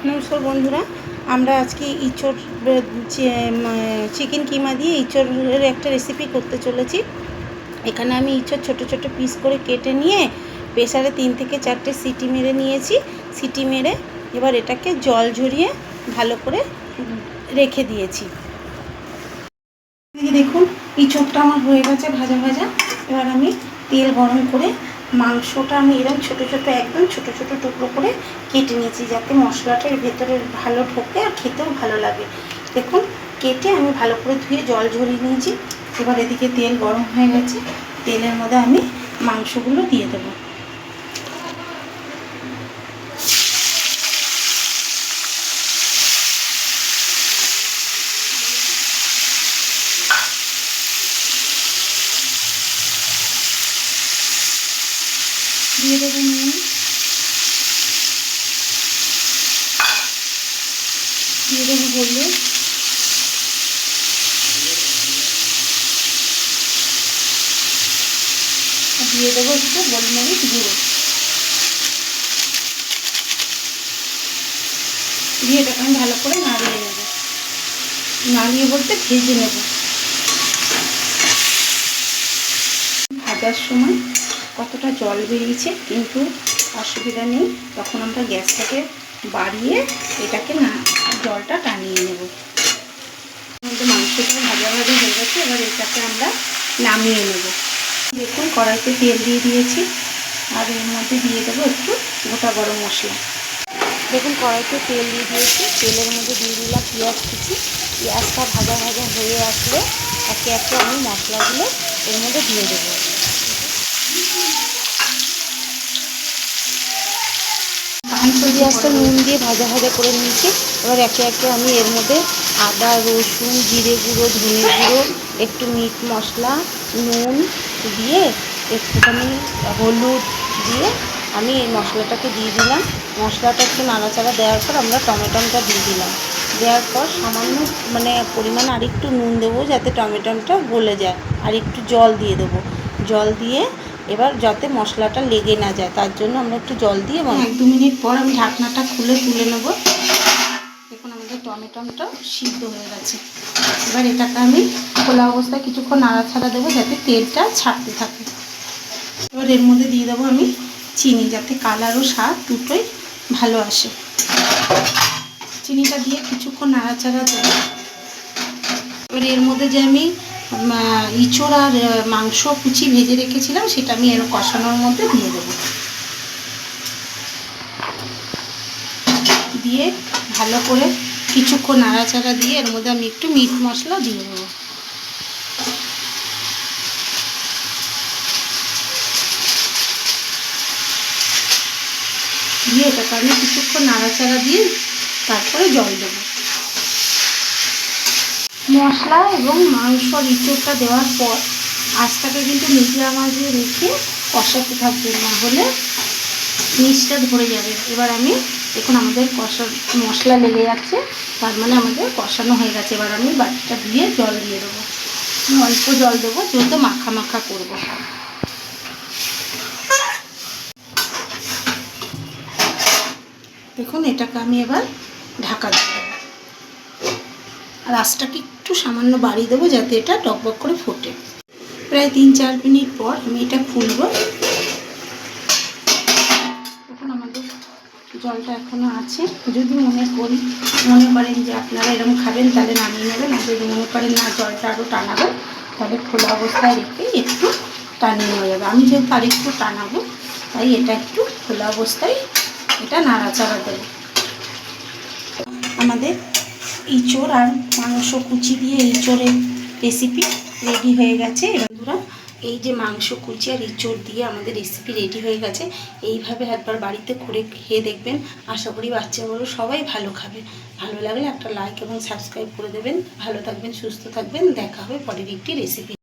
নমস্কার বন্ধুরা, আমরা আজকে ইঁচড় চিকেন কিমা দিয়ে ইঁচড়ের একটা রেসিপি করতে চলেছি। এখানে আমি ইঁচড় ছোট ছোট পিস করে কেটে নিয়ে প্রেসারে 3 থেকে 4টে সিটি মেরে নিয়েছি। সিটি মেরে এবার এটাকে জল ঝরিয়ে ভালো করে রেখে দিয়েছি। দেখুন ইঁচড়টা আমার হয়ে গেছে ভাজা ভাজা। এবার আমি তেল গরম করে মাংসটা আমি এরকম ছোটো ছোটো একদম ছোটো ছোটো টুকরো করে কেটে নিয়েছি, যাতে মশলাটা এর ভেতরে ভালো ঢোকে আর খেতেও ভালো লাগে। দেখুন কেটে আমি ভালো করে ধুয়ে জল ঝরিয়ে নিয়েছি। এবার এদিকে তেল গরম হয়ে গেছে, তেলের মধ্যে আমি মাংসগুলো দিয়ে দেবো। দিয়ে দেবো নুন, দিয়ে দেবো হলুদ, দিয়ে দেবো একটু গোলমরিচ গুঁড়ো, দিয়ে এটাকে আমি ভালো করে নাড়িয়ে নেব। নাড়িয়ে বলতে ভেজে নেব। ভাজার সময় কতটা জল বেরিয়েছে, কিন্তু অসুবিধা নেই, তখন আমরা গ্যাসটাকে বাড়িয়ে এটাকে জলটা টানিয়ে নেব। মাংসটা ভাজা ভাজা হয়ে গেছে, এবার এটাকে আমরা নামিয়ে নেব। দেখুন কড়াইতে তেল দিয়ে দিয়েছি, আর এর মধ্যে দিয়ে দেবো একটু গোটা গরম মশলা। দেখুন কড়াইতে তেল দিয়ে দিয়েছি, তেলের মধ্যে দিয়ে দিলাম পেঁয়াজ কুচি। পেঁয়াজটা ভাজা ভাজা হয়ে আসলে একে একে আমি মশলাগুলো এর মধ্যে দিয়ে দেবো। পেঁয়াজটা নুন দিয়ে ভাজা ভাজা করে নিয়েছি। এবার একে একে আমি এর মধ্যে আদা, রসুন, জিরে গুঁড়ো, ধনে গুঁড়ো, একটু মিট মশলা, নুন দিয়ে একটুখানি হলুদ দিয়ে আমি এই মশলাটাকে দিয়ে দিলাম। মশলাটা একটু নাড়াচাড়া দেওয়ার পর আমরা টমেটোটা দিয়ে দিলাম। দেওয়ার পর সামান্য পরিমাণ আর একটু নুন দেবো, যাতে টমেটোটা গলে যায়, আর একটু জল দিয়ে দেবো। জল দিয়ে এবার যাতে মশলাটা লেগে না যায়, তার জন্য আমরা একটু জল দিয়ে 1-2 মিনিট পর আমি ঢাকনাটা খুলে তুলে নেব। দেখুন আমাদের টমেটোটা সিদ্ধ হয়ে গেছে। এবার এটাকে আমি খোলা অবস্থায় কিছুক্ষণ নাড়াচাড়া দেবো, যাতে তেলটা ছাড়তে থাকে। এবার এর মধ্যে দিয়ে দেবো আমি চিনি, যাতে কালার ও স্বাদ দুটোই ভালো আসে। চিনিটা দিয়ে কিছুক্ষণ নাড়াচাড়া দেবো। এবার এর মধ্যে যে আমি ইঁচড় আর মাংস কুচি ভেজে রেখেছিলাম, সেটা আমি এর কষানোর মধ্যে দিয়ে দেবো। দিয়ে ভালো করে কিছুক্ষণ নাড়াচাড়া দিয়ে এর মধ্যে আমি একটু মিট মশলা দিয়ে দেবো। দিয়ে এটাকে আমি কিছুক্ষণ নাড়াচাড়া দিয়ে তারপরে জল দেবো। মশলা এবং মাংসর ইঁচড়টা দেওয়ার পর আঁচটাকে কিন্তু মিডিয়াম আঁচে রেখে কষাতে থাকবে, না হলে নিচটা ধরে যাবে। এবার আমি দেখুন আমাদের মশলা লেগে যাচ্ছে, তার মানে আমাদের কষানো হয়ে গেছে। এবার আমি বাটিটা ধুয়ে জল দিয়ে দেবো। অল্প জল দেবো, যেহেতু মাখা মাখা করবো। দেখুন এটাকে আমি এবার ঢাকা দিয়ে দেবো, আর আঁচটাকে একটু সামান্য বাড়িয়ে দেবো, যাতে এটা টকবক করে ফোটে। প্রায় 3-4 মিনিট পর আমি এটা খুলব। এখন আমাদের জলটা এখনও আছে। যদি মনে করেন যে আপনারা এরকম খাবেন, তাহলে নামিয়ে নেবেন। আর যদি মনে করেন না জলটা আরও টানাবেন, তাহলে খোলা অবস্থায় রেখে একটু টানিয়ে নেওয়া যাবে। আমি যেহেতু আর একটু টানাবো, তাই এটা একটু খোলা অবস্থায় এটা নাড়াচাড়া দেবো। আমাদের ইঁচড় আর মাংস কুচি দিয়ে ইঁচড়ের রেসিপি রেডি হয়ে গেছে। বন্ধুরা, এই যে মাংস কুচি আর ইঁচড় দিয়ে আমাদের রেসিপি রেডি হয়ে গেছে। এইভাবে একবার বাড়িতে করে খেয়ে দেখবেন। আশা করি বাচ্চা বড় সবাই ভালো খাবে। ভালো লাগলে একটা লাইক এবং সাবস্ক্রাইব করে দেবেন। ভালো থাকবেন, সুস্থ থাকবেন। দেখা হবে পরের একটি রেসিপি।